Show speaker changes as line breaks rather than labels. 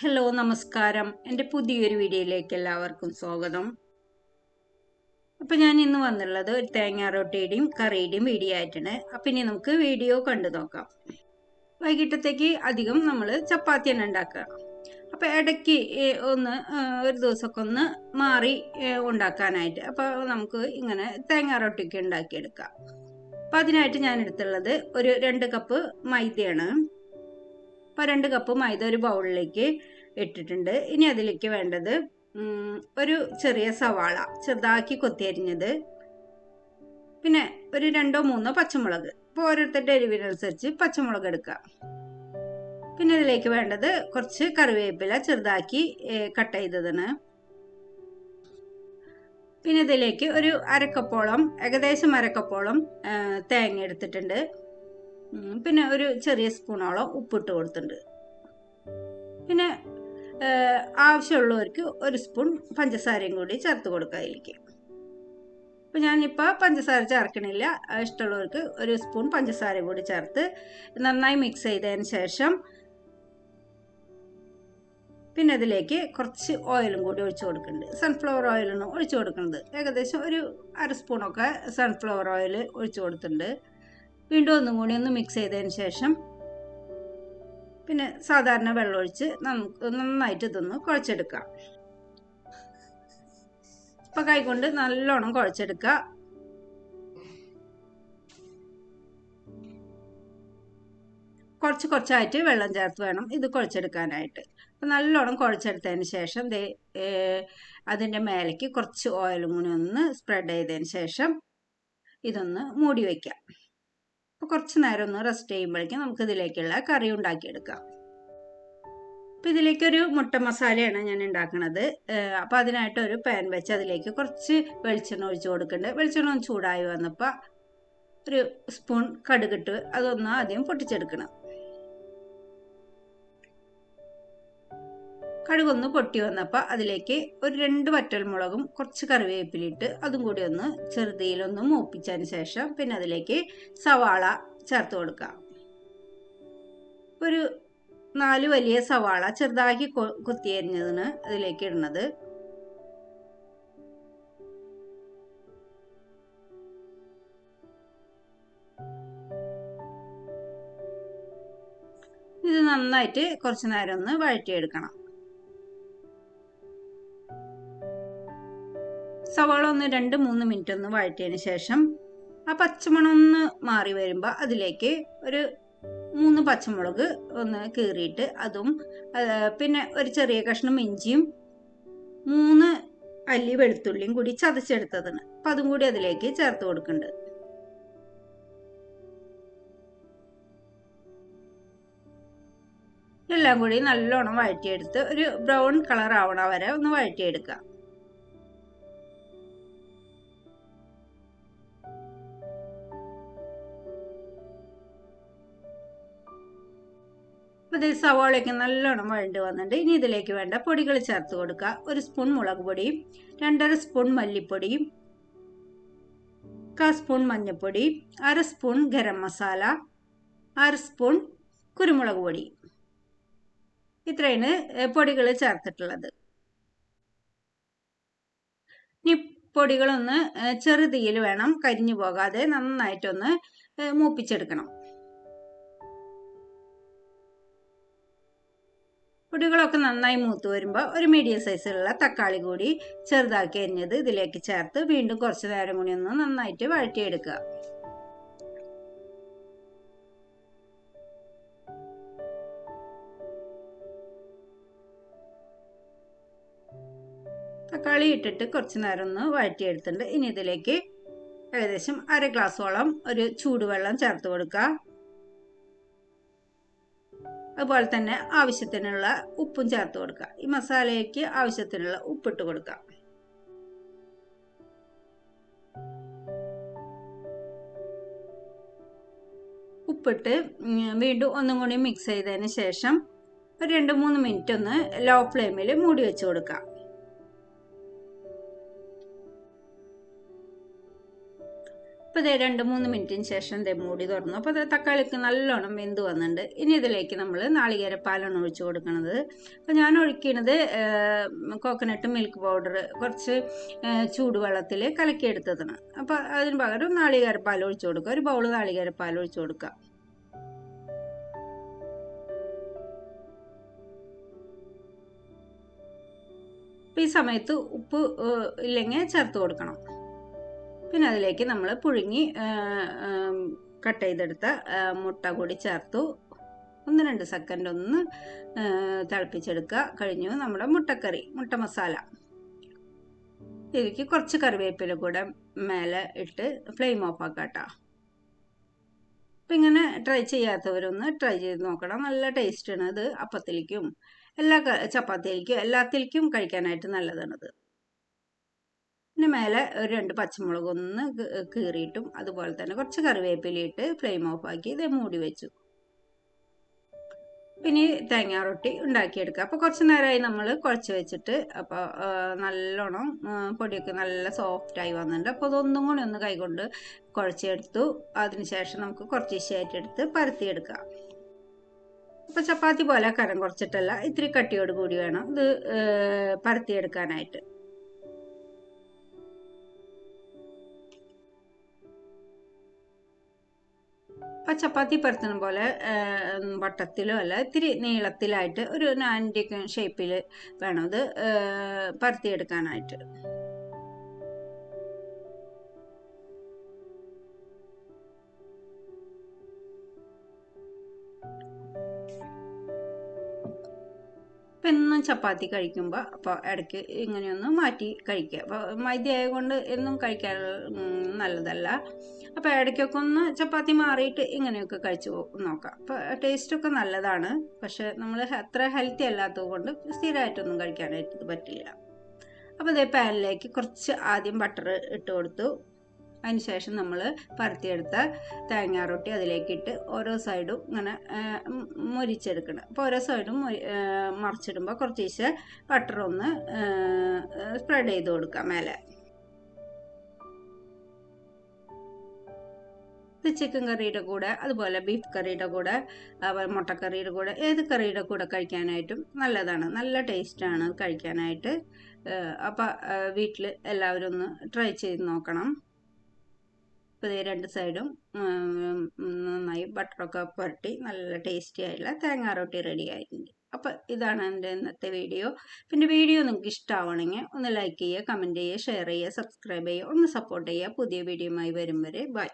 Hello നമസ്കാരം. എൻ്റെ പുതിയൊരു വീഡിയോയിലേക്ക് എല്ലാവർക്കും സ്വാഗതം. അപ്പം ഞാൻ ഇന്ന് വന്നുള്ളത് ഒരു തേങ്ങാ റൊട്ടിയുടെയും കറിയുടെയും വീഡിയോ ആയിട്ടാണ്. അപ്പം ഇനി നമുക്ക് വീഡിയോ കണ്ടു നോക്കാം. വൈകിട്ടത്തേക്ക് അധികം നമ്മൾ ചപ്പാത്തി തന്നെ ഉണ്ടാക്കുക. അപ്പം ഇടയ്ക്ക് ഒരു ദിവസമൊക്കെ ഒന്ന് മാറി ഉണ്ടാക്കാനായിട്ട് അപ്പോൾ നമുക്ക് ഇങ്ങനെ തേങ്ങാ റൊട്ടിക്ക് ഉണ്ടാക്കിയെടുക്കാം. അപ്പം അതിനായിട്ട് ഞാൻ എടുത്തുള്ളത് ഒരു 2 കപ്പ് മൈദയാണ്. അപ്പോൾ 2 കപ്പ് മൈദ ഒരു ബൗളിലേക്ക് ഇട്ടിട്ടുണ്ട്. ഇനി അതിലേക്ക് വേണ്ടത് ഒരു ചെറിയ സവാള ചെറുതാക്കി കൊത്തിയരിഞ്ഞത്, പിന്നെ ഒരു 2-3 പച്ചമുളക്. ഇപ്പോൾ ഓരോരുത്തരുടെ എരിവിനനുസരിച്ച് പച്ചമുളക് എടുക്കുക. പിന്നെ ഇതിലേക്ക് വേണ്ടത് കുറച്ച് കറിവേപ്പില ചെറുതാക്കി കട്ട് ചെയ്തതാണ്. പിന്നെ ഇതിലേക്ക് ഒരു ഏകദേശം അരക്കപ്പോളം തേങ്ങ എടുത്തിട്ടുണ്ട്. പിന്നെ ഒരു ചെറിയ സ്പൂണോളം ഉപ്പിട്ട് കൊടുത്തിട്ടുണ്ട്. പിന്നെ ആവശ്യമുള്ളവർക്ക് ഒരു സ്പൂൺ പഞ്ചസാരയും കൂടി ചേർത്ത് കൊടുക്കുക അതിലേക്ക്. അപ്പം ഞാനിപ്പോൾ പഞ്ചസാര ചേർക്കണില്ല. ഇഷ്ടമുള്ളവർക്ക് ഒരു സ്പൂൺ പഞ്ചസാര കൂടി ചേർത്ത് നന്നായി മിക്സ് ചെയ്തതിന് ശേഷം പിന്നെ അതിലേക്ക് കുറച്ച് ഓയിലും കൂടി ഒഴിച്ചു കൊടുക്കുന്നുണ്ട്. സൺഫ്ലവർ ഓയിലാണ് ഒഴിച്ചു കൊടുക്കുന്നത്. ഏകദേശം ഒരു 1/2 സ്പൂണൊക്കെ സൺഫ്ലവർ ഓയിൽ ഒഴിച്ചു കൊടുത്തിട്ടുണ്ട്. വീണ്ടും ഒന്നും കൂടി ഒന്ന് മിക്സ് ചെയ്തതിന് ശേഷം പിന്നെ സാധാരണ വെള്ളമൊഴിച്ച് നമുക്ക് നന്നായിട്ട് ഇതൊന്ന് കുഴച്ചെടുക്കാം. ഇപ്പം കൈകൊണ്ട് നല്ലോണം കുഴച്ചെടുക്കുക. കുറച്ചായിട്ട് വെള്ളം ചേർത്ത് വേണം ഇത് കുഴച്ചെടുക്കാനായിട്ട്. അപ്പം നല്ലോണം കുഴച്ചെടുത്തതിന് ശേഷം അതിൻ്റെ മേലേക്ക് കുറച്ച് ഓയിലും കൂടി ഒന്ന് സ്പ്രെഡ് ചെയ്തതിന് ശേഷം ഇതൊന്ന് മൂടി വയ്ക്കാം. അപ്പോൾ കുറച്ച് നേരം ഒന്ന് റെസ്റ്റ് ചെയ്യുമ്പോഴേക്കും നമുക്ക് ഇതിലേക്കുള്ള കറി ഉണ്ടാക്കിയെടുക്കാം. അപ്പോൾ ഇതിലേക്കൊരു മുട്ട മസാലയാണ് ഞാൻ ഉണ്ടാക്കുന്നത്. അപ്പോൾ അതിനായിട്ട് ഒരു പാൻ വെച്ച് അതിലേക്ക് കുറച്ച് വെളിച്ചെണ്ണ ഒഴിച്ച് കൊടുക്കുന്നുണ്ട്. വെളിച്ചെണ്ണ ഒന്ന് ചൂടായി വന്നപ്പോൾ ഒരു സ്പൂൺ കടുകിട്ട് അതൊന്ന് ആദ്യം പൊട്ടിച്ചെടുക്കണം. കടുകൊന്ന് പൊട്ടി വന്നപ്പോൾ അതിലേക്ക് ഒരു 2 വറ്റൽമുളകും കുറച്ച് കറിവേപ്പിലിട്ട് അതും കൂടി ഒന്ന് ചെറുതീയിലൊന്ന് മൂപ്പിച്ചതിന് ശേഷം പിന്നെ അതിലേക്ക് സവാള ചേർത്ത് കൊടുക്കുക. ഒരു 4 വലിയ സവാള ചെറുതാക്കി കൊത്തിയരിഞ്ഞതിന് അതിലേക്ക് ഇടുന്നത്. ഇത് നന്നായിട്ട് കുറച്ച് നേരം ഒന്ന് വഴറ്റിയെടുക്കണം. സവാള ഒന്ന് 2-3 മിനിറ്റ് ഒന്ന് വഴറ്റിയതിന് ശേഷം ആ പച്ചമണം ഒന്ന് മാറി വരുമ്പോൾ അതിലേക്ക് ഒരു 3 പച്ചമുളക് ഒന്ന് കീറിയിട്ട് അതും പിന്നെ ഒരു ചെറിയ കഷ്ണം ഇഞ്ചിയും 3 അല്ലി വെളുത്തുള്ളിയും കൂടി ചതച്ചെടുത്തതാണ്. അപ്പം അതും കൂടി അതിലേക്ക് ചേർത്ത് കൊടുക്കുന്നുണ്ട്. എല്ലാം കൂടി നല്ലോണം വഴറ്റിയെടുത്ത് ഒരു ബ്രൗൺ കളർ ആവണ വരെ ഒന്ന് വഴറ്റിയെടുക്കുക. അപ്പോൾ ഇത് സവാളയ്ക്ക് നല്ലോണം വഴണ്ട് വന്നിട്ടുണ്ട്. ഇനി ഇതിലേക്ക് വേണ്ട പൊടികൾ ചേർത്ത് കൊടുക്കുക. 1 സ്പൂൺ മുളക് പൊടി, 2.5 സ്പൂൺ മല്ലിപ്പൊടി, 1/4 സ്പൂൺ മഞ്ഞൾപ്പൊടി, 1/2 സ്പൂൺ ഗരം മസാല, 1/2 സ്പൂൺ കുരുമുളക് പൊടി. ഇത്രയാണ് പൊടികൾ ചേർത്തിട്ടുള്ളത്. ഇനി പൊടികളൊന്ന് ചെറുതീയിൽ വേണം, കരിഞ്ഞു പോകാതെ നന്നായിട്ടൊന്ന് മൂപ്പിച്ചെടുക്കണം. പൊടികളൊക്കെ നന്നായി മൂത്ത് വരുമ്പോൾ ഒരു മീഡിയം സൈസിലുള്ള തക്കാളി കൂടി ചെറുതാക്കി അരിഞ്ഞത് ഇതിലേക്ക് ചേർത്ത് വീണ്ടും കുറച്ച് നേരം കൂടി ഒന്ന് നന്നായിട്ട് വഴറ്റിയെടുക്കുക. തക്കാളി ഇട്ടിട്ട് കുറച്ച് നേരം ഒന്ന് വഴറ്റിയെടുത്തിട്ടുണ്ട്. ഇനി ഇതിലേക്ക് ഏകദേശം 1/2 ഗ്ലാസോളം ഒരു ചൂടുവെള്ളം ചേർത്ത് കൊടുക്കുക. അതുപോലെ തന്നെ ആവശ്യത്തിനുള്ള ഉപ്പും ചേർത്ത് കൊടുക്കുക. ഈ മസാലയ്ക്ക് ആവശ്യത്തിനുള്ള ഉപ്പിട്ട് കൊടുക്കുക. ഉപ്പിട്ട് വീണ്ടും ഒന്നും കൂടി മിക്സ് ചെയ്തതിന് ശേഷം ഒരു 2-3 മിനിറ്റ് ഒന്ന് ലോ ഫ്ലെയിമിൽ മൂടി വെച്ച് കൊടുക്കുക. അപ്പോൾ ഇത് 2-3 മിനിറ്റിന് ശേഷം ഇത് മൂടി തുറന്നു. അപ്പോൾ ഇത് തക്കാളിക്ക് നല്ലോണം വെന്ത് വന്നിട്ടുണ്ട്. ഇനി ഇതിലേക്ക് നമ്മൾ നാളികേരപ്പാലാണ് ഒഴിച്ചു കൊടുക്കുന്നത്. അപ്പോൾ ഞാൻ ഒഴിക്കുന്നത് കോക്കനട്ട് മിൽക്ക് പൗഡർ കുറച്ച് ചൂടുവെള്ളത്തിൽ കലക്കിയെടുത്തതാണ്. അപ്പോൾ അതിന് പകരം നാളികേരപ്പാൽ ഒഴിച്ചു കൊടുക്കുക. ഒരു ബൗൾ നാളികേരപ്പാൽ ഒഴിച്ചു കൊടുക്കുക. അപ്പോൾ ഈ സമയത്ത് ഉപ്പ് ഇല്ലെങ്കിൽ ചേർത്ത് കൊടുക്കണം. പിന്നെ അതിലേക്ക് നമ്മൾ പുഴുങ്ങി കട്ട് ചെയ്തെടുത്ത മുട്ട കൂടി ചേർത്തു. 1-2 സെക്കൻഡ് ഒന്ന് തിളപ്പിച്ചെടുക്കുക. കഴിഞ്ഞു നമ്മുടെ മുട്ടക്കറി, മുട്ട മസാല. ഇതിലേക്ക് കുറച്ച് കറിവേപ്പില കൂടെ മേലെ ഇട്ട് ഫ്ലെയിം ഓഫ് ആക്കാം കേട്ടോ. അപ്പം ഇങ്ങനെ ട്രൈ ചെയ്യാത്തവരൊന്ന് ട്രൈ ചെയ്ത് നോക്കണം. നല്ല ടേസ്റ്റാണ്. ഇത് അപ്പത്തിലേക്കും എല്ലാ ചപ്പാത്തിയിലേക്കും എല്ലാത്തിലേക്കും കഴിക്കാനായിട്ട് നല്ലതാണത്. പിന്നെ മേലെ ഒരു 2 പച്ചമുളക് ഒന്ന് കീറിയിട്ടും അതുപോലെ തന്നെ കുറച്ച് കറിവേപ്പിലയിട്ട് ഫ്ലെയിം ഓഫ് ആക്കി ഇത് മൂടി വെച്ചു. പിന്നെ തേങ്ങാ റൊട്ടി ഉണ്ടാക്കിയെടുക്കുക. അപ്പോൾ കുറച്ച് നേരമായി നമ്മൾ കുഴച്ച് വെച്ചിട്ട്. അപ്പോൾ നല്ലോണം പൊടിയൊക്കെ നല്ല സോഫ്റ്റായി വന്നിട്ടുണ്ട്. അപ്പോൾ അതൊന്നും കൂടി ഒന്ന് കൈകൊണ്ട് കുഴച്ചെടുത്തു. അതിനുശേഷം നമുക്ക് കുറച്ച് ഇശയായിട്ടെടുത്ത് പരത്തിയെടുക്കുക. അപ്പോൾ ചപ്പാത്തി പോലെ കനം കുറച്ചിട്ടല്ല, ഇത്തിരി കട്ടിയോട് കൂടി വേണം ഇത് പരത്തിയെടുക്കാനായിട്ട്. അപ്പം ചപ്പാത്തി പരത്തുന്ന പോലെ വട്ടത്തിലോ അല്ല, ഇത്തിരി നീളത്തിലായിട്ട് ഒരു 90 ഷേപ്പിൽ വേണം ഇത് പരത്തിയെടുക്കാനായിട്ട്. എന്നും ചപ്പാത്തി കഴിക്കുമ്പോൾ അപ്പോൾ ഇടയ്ക്ക് ഇങ്ങനെയൊന്ന് മാറ്റി കഴിക്കുക. അപ്പോൾ മൈദ ആയതുകൊണ്ട് എന്നും കഴിക്കാൻ നല്ലതല്ല. അപ്പോൾ ഇടയ്ക്കൊക്കെ ഒന്ന് ചപ്പാത്തി മാറിയിട്ട് ഇങ്ങനെയൊക്കെ കഴിച്ച് നോക്കാം. അപ്പോൾ ടേസ്റ്റൊക്കെ നല്ലതാണ്. പക്ഷെ നമ്മൾ അത്ര ഹെൽത്തി അല്ലാത്തത് കൊണ്ട് സ്ഥിരമായിട്ടൊന്നും കഴിക്കാനായിട്ട് പറ്റില്ല. അപ്പോൾ ഇതേ പാനിലേക്ക് കുറച്ച് ആദ്യം ബട്ടർ ഇട്ട് കൊടുത്തു. അതിനുശേഷം നമ്മൾ പരത്തിയെടുത്ത തേങ്ങാ റൊട്ടി അതിലേക്കിട്ട് ഓരോ സൈഡും ഇങ്ങനെ മുരിച്ചെടുക്കണം. അപ്പോൾ ഓരോ സൈഡും മറിച്ചിടുമ്പോൾ കുറച്ച് ബട്ടർ ഒന്ന് സ്പ്രെഡ് ചെയ്ത് കൊടുക്കാം മേലെ. ഇത് ചിക്കൻ കറിയുടെ കൂടെ അതുപോലെ ബീഫ് കറിയുടെ കൂടെ മുട്ടക്കറിയുടെ കൂടെ ഏത് കറിയുടെ കൂടെ കഴിക്കാനായിട്ടും നല്ലതാണ്. നല്ല ടേസ്റ്റാണ് കഴിക്കാനായിട്ട്. അപ്പോൾ വീട്ടിൽ എല്ലാവരും ഒന്ന് ട്രൈ ചെയ്ത് നോക്കണം. അപ്പോൾ ഇത് 2 സൈഡും നന്നായി ബട്ടറൊക്കെ പുരട്ടി നല്ല ടേസ്റ്റി ആയിട്ടുള്ള തേങ്ങാ റൊട്ടി റെഡി ആയിട്ടുണ്ട്. അപ്പോൾ ഇതാണ് എൻ്റെ ഇന്നത്തെ വീഡിയോ. പിന്നെ വീഡിയോ നിങ്ങൾക്ക് ഇഷ്ടമാവണമെങ്കിൽ ഒന്ന് ലൈക്ക് ചെയ്യുക, കമൻറ്റ് ചെയ്യുക, ഷെയർ ചെയ്യുക, സബ്സ്ക്രൈബ് ചെയ്യുക, ഒന്ന് സപ്പോർട്ട് ചെയ്യുക. പുതിയ വീഡിയോയുമായി വരും വരെ ബൈ.